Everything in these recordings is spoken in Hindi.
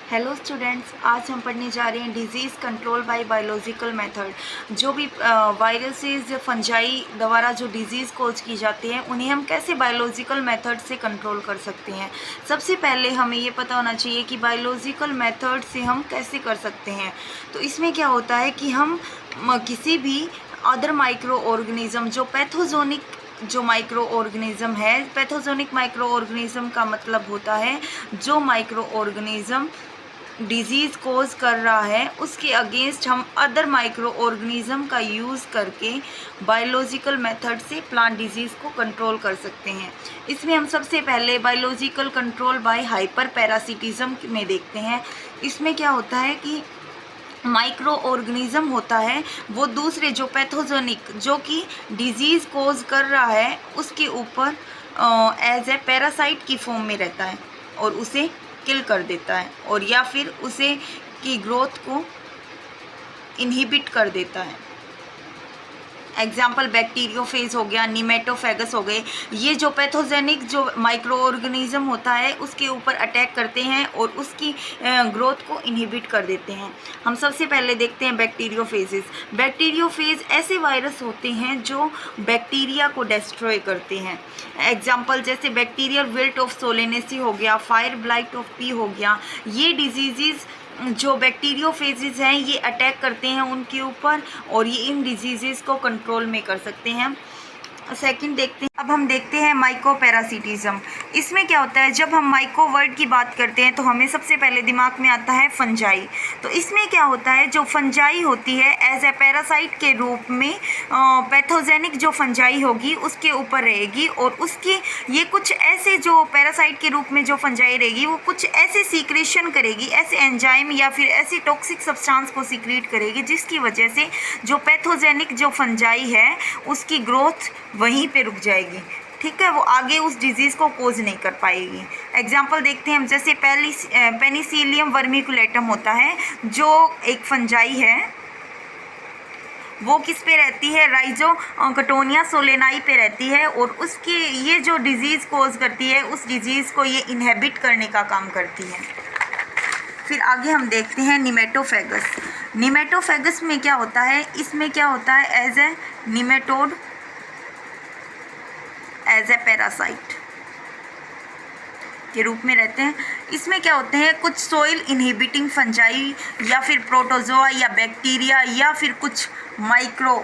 हेलो स्टूडेंट्स, आज हम पढ़ने जा रहे हैं disease control by biological method. जो भी वायरसेस या फंजाई द्वारा जो डिजीज़ कोज की जाती है उन्हें हम कैसे बायोलॉजिकल मेथड से कंट्रोल कर सकते हैं। सबसे पहले हमें ये पता होना चाहिए कि बायोलॉजिकल मेथड से हम कैसे कर सकते हैं। तो इसमें क्या होता है कि हम किसी भी अदर माइक्रो ऑर्गेनिज्म जो पैथोजोनिक जो माइक्रो ऑर्गेनिज्म है, पैथोजोनिक माइक्रो ऑर्गेनिज्म का मतलब होता है जो माइक्रो ऑर्गेनिज्म डिजीज़ कोज कर रहा है उसके अगेंस्ट हम अदर माइक्रो ऑर्गेनिज्म का यूज़ करके बायोलॉजिकल मेथड से प्लांट डिजीज़ को कंट्रोल कर सकते हैं। इसमें हम सबसे पहले biological control by hyper parasitism में देखते हैं। इसमें क्या होता है कि माइक्रो ऑर्गेनिज्म होता है वो दूसरे जो पैथोजेनिक जो कि डिजीज़ कोज कर रहा है उसके ऊपर एज ए पैरासाइट की फॉर्म में रहता है और उसे किल कर देता है और या फिर उसे की ग्रोथ को इनहिबिट कर देता है। एग्जाम्पल बैक्टीरियोफेज हो गया, निमेटोफेगस हो गए। ये जो पैथोजेनिक जो माइक्रो ऑर्गेनिज्म होता है उसके ऊपर अटैक करते हैं और उसकी ग्रोथ को इनहिबिट कर देते हैं। हम सबसे पहले देखते हैं बैक्टीरियोफेजेस। बैक्टीरियोफेज ऐसे वायरस होते हैं जो बैक्टीरिया को डिस्ट्रॉय करते हैं। एग्जाम्पल जैसे बैक्टीरियल विल्ट ऑफ सोलेनेसी हो गया, फायर ब्लाइट ऑफ पी हो गया। ये डिजीज़ जो बैक्टीरियोफेजेस हैं ये अटैक करते हैं उनके ऊपर और ये इन डिजीज़ को कंट्रोल में कर सकते हैं। सेकंड देखते हैं, अब हम देखते हैं माइको पैरासिटिज्म। इसमें क्या होता है, जब हम माइको वर्ड की बात करते हैं तो हमें सबसे पहले दिमाग में आता है फंजाई। तो इसमें क्या होता है, जो फंजाई होती है एज ए पैरासाइट के रूप में पैथोजेनिक जो फंजाई होगी उसके ऊपर रहेगी और उसकी ये कुछ ऐसे जो पैरासाइट के रूप में जो फंजाई रहेगी वो कुछ ऐसे सीक्रेशन करेगी, ऐसे एंजाइम या फिर ऐसी टॉक्सिक सब्सटेंस को सीक्रेट करेगी जिसकी वजह से जो पैथोजेनिक जो फंजाई है उसकी ग्रोथ वहीं पे रुक जाएगी। ठीक है, वो आगे उस डिजीज़ को कोज नहीं कर पाएगी। एग्जाम्पल देखते हैं हम, जैसे पेनिसिलियम वर्मिकुलेटम होता है जो एक फंजाई है, वो किस पे रहती है, राइजोकटोनिया सोलेनाई पे रहती है और उसकी ये जो डिजीज़ कोज करती है उस डिजीज़ को ये इनहेबिट करने का काम करती है। फिर आगे हम देखते हैं निमेटोफेगस। निमेटोफेगस में क्या होता है, इसमें क्या होता है, as a nematode as a parasite के रूप में रहते हैं। इसमें क्या होते हैं, कुछ सोइल इनहिबिटिंग फंजाई या फिर प्रोटोजोआ या बैक्टीरिया या फिर कुछ माइक्रो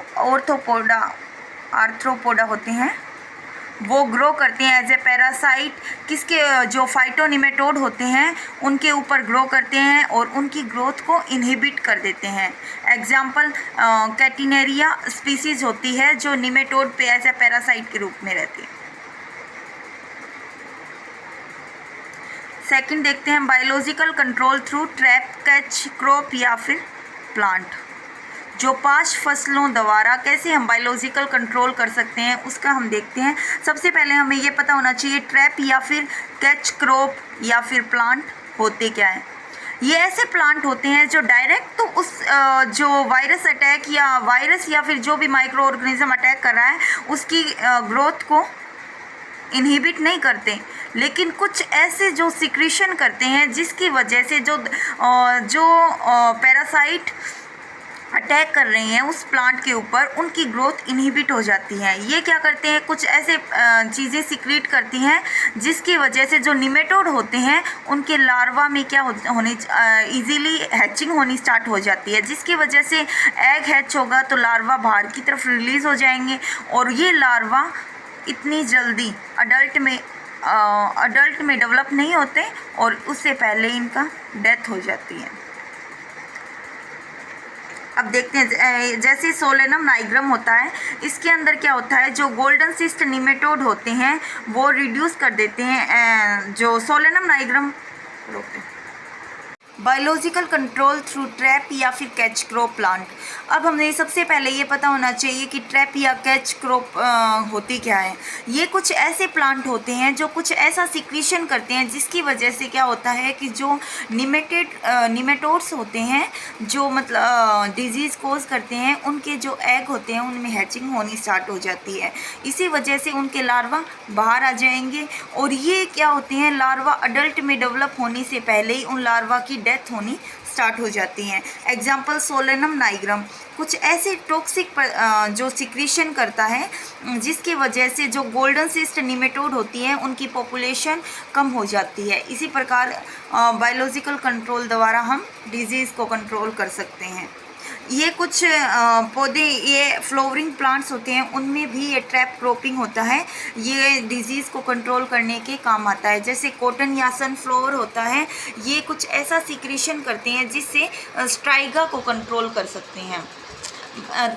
आर्थ्रोपोडा होते हैं, वो ग्रो करते हैं एज ए पैरासाइट। किसके, जो फाइटोनिमेटोड होते हैं उनके ऊपर ग्रो करते हैं और उनकी ग्रोथ को इनहिबिट कर देते हैं। एग्जाम्पल कैटिनेरिया स्पीसीज होती है जो निमेटोड पे एज ए पैरासाइट के रूप में रहती है। सेकंड देखते हैं biological control through trap, catch, crop या फिर प्लांट। जो 5 फसलों द्वारा कैसे हम बायोलॉजिकल कंट्रोल कर सकते हैं उसका हम देखते हैं। सबसे पहले हमें ये पता होना चाहिए ट्रैप या फिर कैच, क्रॉप या फिर प्लांट होते क्या हैं। ये ऐसे प्लांट होते हैं जो डायरेक्ट तो उस जो वायरस अटैक या वायरस या फिर जो भी माइक्रो ऑर्गेनिज्म अटैक कर रहा है उसकी ग्रोथ को इनहिबिट नहीं करते, लेकिन कुछ ऐसे जो सिक्रीशन करते हैं जिसकी वजह से जो पैरासाइट अटैक कर रहे हैं उस प्लांट के ऊपर उनकी ग्रोथ इनहिबिट हो जाती है। ये क्या करते हैं, कुछ ऐसे चीज़ें सीक्रेट करती हैं जिसकी वजह से जो निमेटोड होते हैं उनके लार्वा में क्या होने इजीली हैचिंग होनी स्टार्ट हो जाती है, जिसकी वजह से एग हैच होगा तो लार्वा बाहर की तरफ रिलीज़ हो जाएंगे और ये लार्वा इतनी जल्दी अडल्ट में डेवलप नहीं होते और उससे पहले इनका डेथ हो जाती है। अब देखते हैं, जैसे सोलेनम नाइग्रम होता है, इसके अंदर क्या होता है, जो गोल्डन सिस्ट निमेटोड होते हैं वो रिड्यूस कर देते हैं जो सोलेनम नाइग्रम रोकते हैं। बायोलॉजिकल कंट्रोल थ्रू ट्रैप या फिर कैच क्रॉप प्लांट। अब हमें सबसे पहले ये पता होना चाहिए कि ट्रैप या कैच क्रॉप होती क्या है। ये कुछ ऐसे प्लांट होते हैं जो कुछ ऐसा सिक्रीशन करते हैं जिसकी वजह से क्या होता है कि जो निमेटोड्स होते हैं जो मतलब डिजीज़ कोज करते हैं उनके जो एग होते हैं उनमें हैचिंग होनी स्टार्ट हो जाती है। इसी वजह से उनके लार्वा बाहर आ जाएंगे और ये क्या होते हैं, लार्वा अडल्ट में डेवलप होने से पहले ही उन लार्वा की डेथ होनी स्टार्ट हो जाती हैं। एग्जाम्पल सोलेनम नाइग्रम कुछ ऐसे टॉक्सिक जो सिक्रीशन करता है जिसकी वजह से जो गोल्डन सिस्ट निमेटोड होती है उनकी पॉपुलेशन कम हो जाती है। इसी प्रकार बायोलॉजिकल कंट्रोल द्वारा हम डिजीज़ को कंट्रोल कर सकते हैं। ये कुछ पौधे, ये फ्लोवरिंग प्लांट्स होते हैं, उनमें भी ये ट्रैप क्रॉपिंग होता है, ये डिजीज़ को कंट्रोल करने के काम आता है। जैसे कॉटन या सनफ्लावर होता है, ये कुछ ऐसा सिक्रीशन करते हैं जिससे स्ट्राइगा को कंट्रोल कर सकते हैं।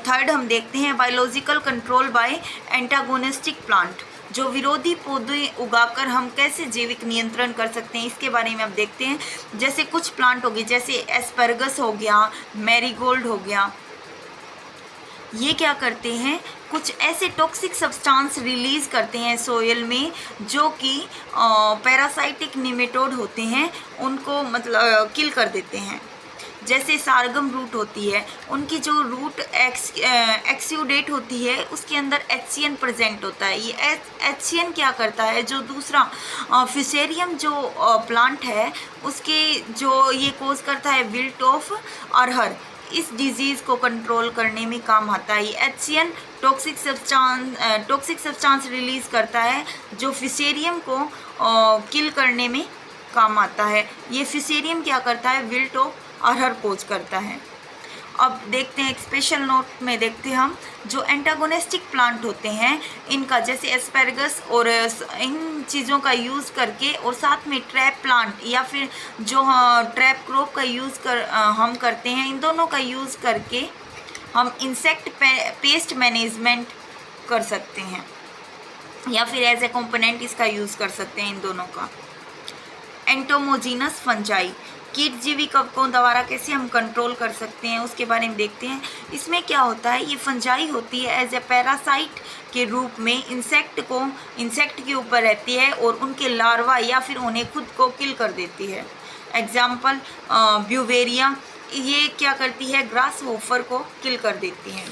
थर्ड हम देखते हैं biological control by antagonistic plant, जो विरोधी पौधे उगाकर हम कैसे जैविक नियंत्रण कर सकते हैं इसके बारे में अब देखते हैं। जैसे कुछ प्लांट हो गए, जैसे एस्परगस हो गया, मैरीगोल्ड हो गया, ये क्या करते हैं, कुछ ऐसे टॉक्सिक सब्सटेंस रिलीज़ करते हैं सोयल में जो कि पैरासाइटिक निमेटोड होते हैं, उनको मतलब किल कर देते हैं। जैसे सारगम रूट होती है, उनकी जो रूट एक्सुडेट होती है उसके अंदर HCN प्रेजेंट होता है। ये HCN क्या करता है, जो दूसरा फिसेरियम जो प्लांट है उसके जो ये कोज करता है विल्ट ऑफ अरहर, इस डिजीज़ को कंट्रोल करने में काम आता है। ये HCN टॉक्सिक सब्सटेंस रिलीज़ करता है जो फिसेरियम को किल करने में काम आता है। ये फिसेरियम क्या करता है, विल्ट ऑफ अरहर कोज करता है। अब देखते हैं एक स्पेशल नोट में देखते हैं हम जो एंटागोनिस्टिक प्लांट होते हैं इनका, जैसे एस्पैरागस और इन चीज़ों का यूज़ करके और साथ में ट्रैप प्लांट या फिर जो ट्रैप क्रॉप का यूज़ हम करते हैं, इन दोनों का यूज़ करके हम इंसेक्ट पेस्ट मैनेजमेंट कर सकते हैं या फिर एज ए कंपोनेंट इसका यूज़ कर सकते हैं इन दोनों का। एंटोमोजीनस फंजाई, कीटजीवी कवकों द्वारा कैसे हम कंट्रोल कर सकते हैं उसके बारे में देखते हैं। इसमें क्या होता है, ये फंजाई होती है एज ए पैरासाइट के रूप में इंसेक्ट के ऊपर रहती है और उनके लार्वा या फिर उन्हें खुद को किल कर देती है। एग्जाम्पल ब्यूवेरिया, ये क्या करती है, ग्रास होफर को किल कर देती है।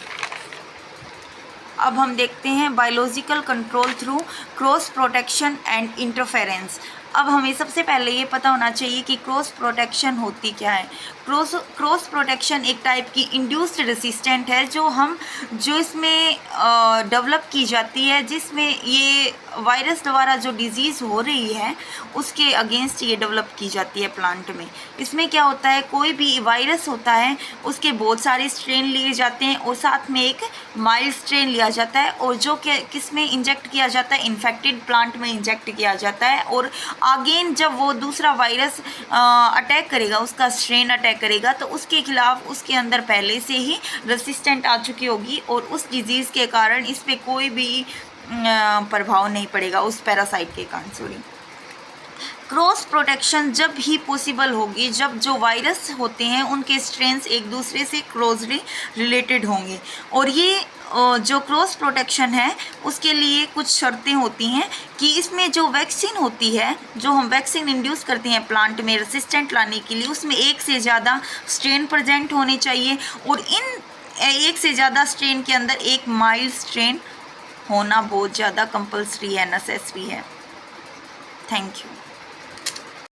अब हम देखते हैं biological control through cross protection and interference. अब हमें सबसे पहले ये पता होना चाहिए कि क्रॉस प्रोटेक्शन होती क्या है। क्रॉस प्रोटेक्शन एक टाइप की इंड्यूस्ड रेसिस्टेंट है जो इसमें डेवलप की जाती है, जिसमें ये वायरस द्वारा जो डिजीज़ हो रही है उसके अगेंस्ट ये डेवलप की जाती है प्लांट में। इसमें क्या होता है, कोई भी वायरस होता है उसके बहुत सारे स्ट्रेन लिए जाते हैं और साथ में एक माइल्ड स्ट्रेन लिया जाता है और जो किस में इंजेक्ट किया जाता है, इन्फेक्टेड प्लांट में इंजेक्ट किया जाता है। और अगेन जब वो दूसरा वायरस अटैक करेगा, उसका स्ट्रेन अटैक करेगा, तो उसके खिलाफ उसके अंदर पहले से ही रेसिस्टेंट आ चुकी होगी और उस डिजीज़ के कारण इस पर कोई भी प्रभाव नहीं पड़ेगा उस पैरासाइट के कारण। क्रॉस प्रोटेक्शन जब ही पॉसिबल होगी जब जो वायरस होते हैं उनके स्ट्रेन्स एक दूसरे से क्लोजली रिलेटेड होंगे। और ये जो क्रॉस प्रोटेक्शन है उसके लिए कुछ शर्तें होती हैं कि इसमें जो वैक्सीन होती है, जो हम वैक्सीन इंड्यूस करते हैं प्लांट में रेसिस्टेंट लाने के लिए, उसमें एक से ज़्यादा स्ट्रेन प्रेजेंट होने चाहिए और इन एक से ज़्यादा स्ट्रेन के अंदर एक माइल्ड स्ट्रेन होना बहुत ज़्यादा कंपल्सरी है, नेसेसरी है। Thank you.